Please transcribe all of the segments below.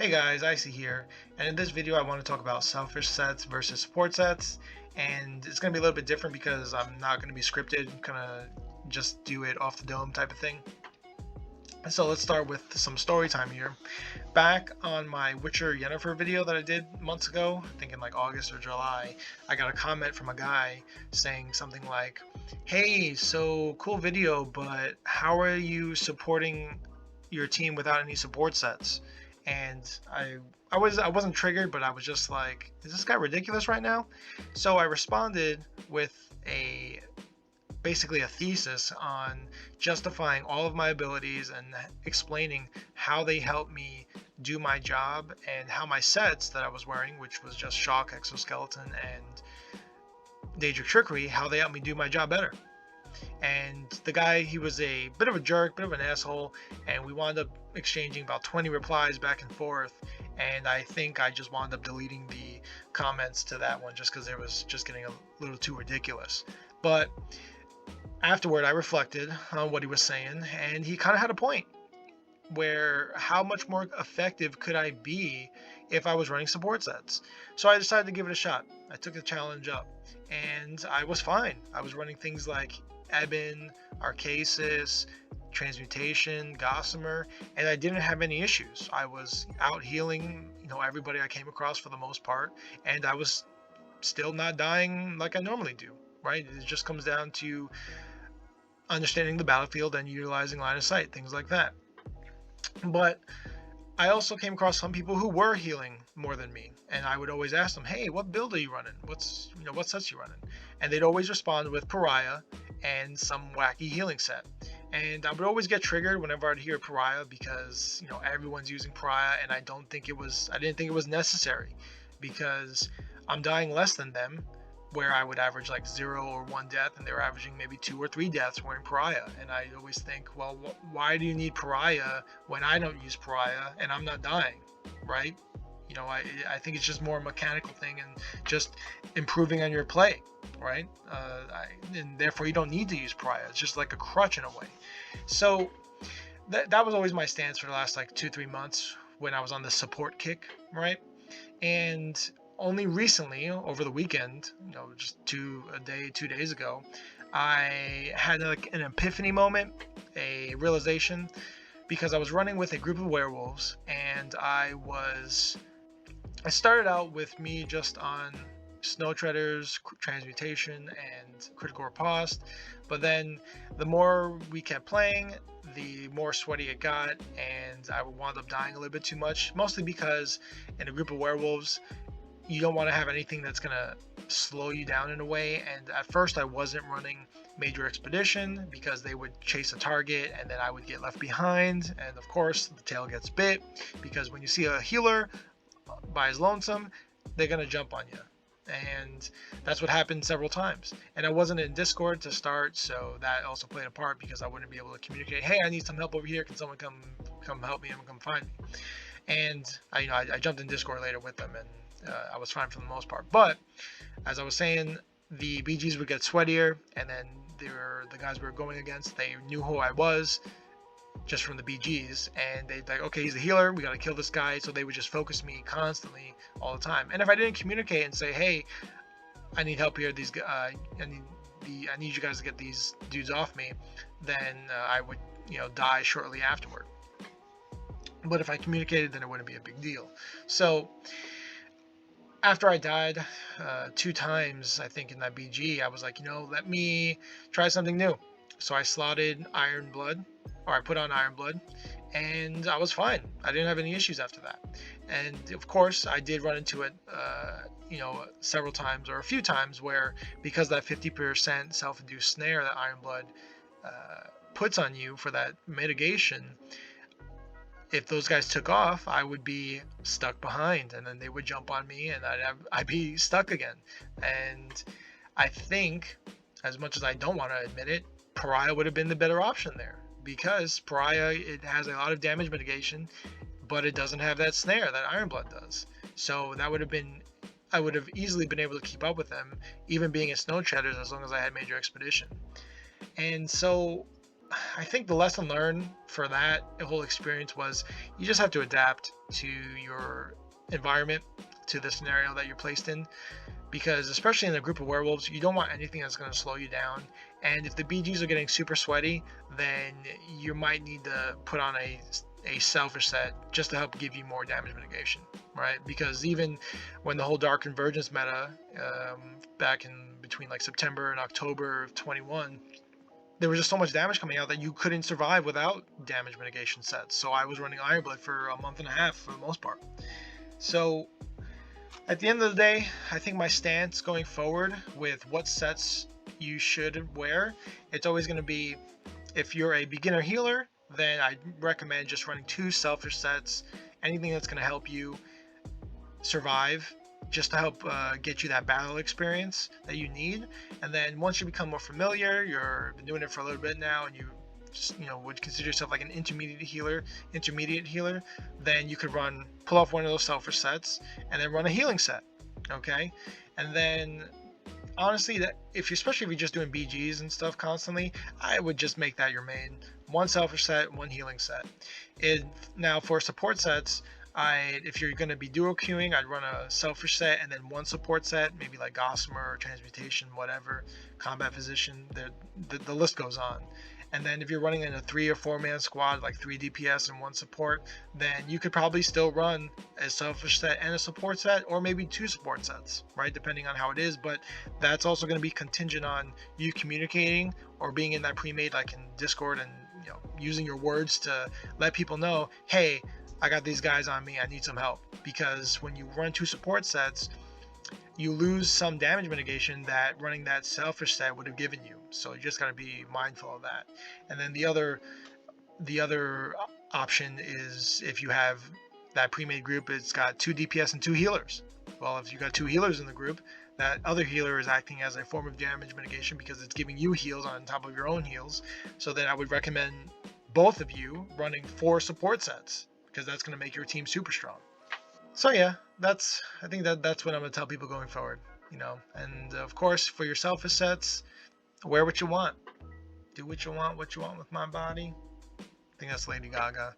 Hey guys, Icy here, and in this video I want to talk about selfish sets versus support sets, and it's going to be a little bit different because I'm not going to be scripted, kind of just do it off the dome type of thing. So let's start with some story time here. Back on my Witcher Yennefer video that I did months ago, I think in like August or July, I got a comment from a guy saying something like, "Hey, so cool video, but how are you supporting your team without any support sets?" And I wasn't triggered, but I was just like, is this guy ridiculous right now? So I responded with a basically a thesis on justifying all of my abilities and explaining how they help me do my job and how my sets that I was wearing, which was just Shock, Exoskeleton, and Daedric Trickery, how they helped me do my job better. And the guy, he was a bit of a jerk, bit of an asshole, and we wound up exchanging about 20 replies back and forth, and I think I just wound up deleting the comments to that one just because it was just getting a little too ridiculous. But afterward I reflected on what he was saying, and he kind of had a point, where how much more effective could I be if I was running support sets? So I decided to give it a shot. I took the challenge up, and I was fine. I was running things like Ebon, Arcasis, Transmutation, Gossamer, and I didn't have any issues. I was out healing, everybody I came across for the most part, and I was still not dying like I normally do, right? It just comes down to understanding the battlefield and utilizing line of sight, things like that. But I also came across some people who were healing more than me, and I would always ask them, "Hey, what build are you running? What sets you running?" And they'd always respond with Pariah and some wacky healing set. And I would always get triggered whenever I'd hear Pariah because everyone's using Pariah, and I didn't think it was necessary, because I'm dying less than them, where I would average like 0 or 1 death, and they were averaging maybe 2 or 3 deaths wearing Pariah. And I always think, well, why do you need Pariah when I don't use Pariah and I'm not dying, right? I think it's just more a mechanical thing and just improving on your play, right? And therefore you don't need to use Pariah. It's just like a crutch in a way. So that was always my stance for the last like 2-3 months when I was on the support kick, right? And only recently, over the weekend, just 2 days ago, I had like an epiphany moment, a realization, because I was running with a group of werewolves, and I started out with me just on Snow Treaders, Transmutation, and Critical Riposte, but then the more we kept playing, the more sweaty it got, and I wound up dying a little bit too much, mostly because in a group of werewolves, you don't want to have anything that's going to slow you down in a way. And at first I wasn't running Major Expedition because they would chase a target and then I would get left behind, and of course the tail gets bit, because when you see a healer by his lonesome, they're going to jump on you. And that's what happened several times. And I wasn't in Discord to start, so that also played a part, because I wouldn't be able to communicate, "Hey, I need some help over here, can someone come help me and come find me?" And I jumped in Discord later with them, and I was fine for the most part. But as I was saying, the BGs would get sweatier, and then the guys we were going against, they knew who I was just from the BGs, and they'd like, "Okay, he's a healer, we gotta kill this guy," so they would just focus me constantly all the time. And if I didn't communicate and say, "Hey, I need help here, I need you guys to get these dudes off me," then I would die shortly afterward. But if I communicated, then it wouldn't be a big deal. So after I died 2 times, I think, in that BG, I was like, let me try something new. So I slotted Iron Blood, or I put on Iron Blood, and I was fine. I didn't have any issues after that. And of course, I did run into it, several times, or a few times, where because that 50% self-induced snare that Iron Blood puts on you for that mitigation, if those guys took off, I would be stuck behind, and then they would jump on me, and I'd be stuck again. And I think, as much as I don't want to admit it, Pariah would have been the better option there, because Pariah, it has a lot of damage mitigation, but it doesn't have that snare that Iron Blood does. So that would have been, I would have easily been able to keep up with them, even being in Snow Treaders, as long as I had Major Expedition. And so I think the lesson learned for that whole experience was you just have to adapt to your environment, to the scenario that you're placed in, because especially in a group of werewolves, you don't want anything that's going to slow you down. And if the BGs are getting super sweaty, then you might need to put on a selfish set just to help give you more damage mitigation, right? Because even when the whole Dark Convergence meta, back in between like September and October of 21, there was just so much damage coming out that you couldn't survive without damage mitigation sets. So I was running Ironblood for a month and a half for the most part. So at the end of the day, I think my stance going forward with what sets you should wear, it's always going to be, if you're a beginner healer, then I recommend just running 2 selfish sets, anything that's going to help you survive, just to help get you that battle experience that you need. And then once you become more familiar, you're been doing it for a little bit now, and you just, would consider yourself like an intermediate healer, then you could pull off one of those selfish sets and then run a healing set. Okay, and then honestly, that especially if you're just doing BGs and stuff constantly, I would just make that your main. 1 selfish set, 1 healing set. Now for support sets, if you're going to be dual queuing, I'd run a selfish set and then 1 support set, maybe like Gossamer or Transmutation, whatever, Combat Physician, the list goes on. And then if you're running in a 3 or 4 man squad, like 3 DPS and 1 support, then you could probably still run a selfish set and a support set, or maybe 2 support sets, right? Depending on how it is. But that's also going to be contingent on you communicating or being in that pre-made, like in Discord, and using your words to let people know, hey, I got these guys on me, I need some help. Because when you run 2 support sets, you lose some damage mitigation that running that selfish set would have given you. So you just got to be mindful of that. And then the other option is, if you have that pre-made group, it's got 2 DPS and 2 healers. Well, if you got 2 healers in the group, that other healer is acting as a form of damage mitigation because it's giving you heals on top of your own heals. So then I would recommend both of you running 4 support sets, because that's going to make your team super strong. So yeah, I think that's what I'm going to tell people going forward, and of course for your selfish sets, wear what you want, do what you want with my body. I think that's Lady Gaga.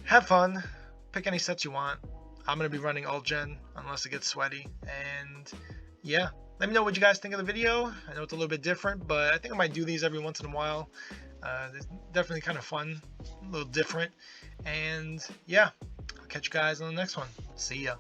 Have fun, pick any sets you want. I'm going to be running alt gen unless it gets sweaty. And yeah, let me know what you guys think of the video. I know it's a little bit different, but I think I might do these every once in a while. It's definitely kind of fun, a little different. And yeah, I'll catch you guys on the next one. See ya.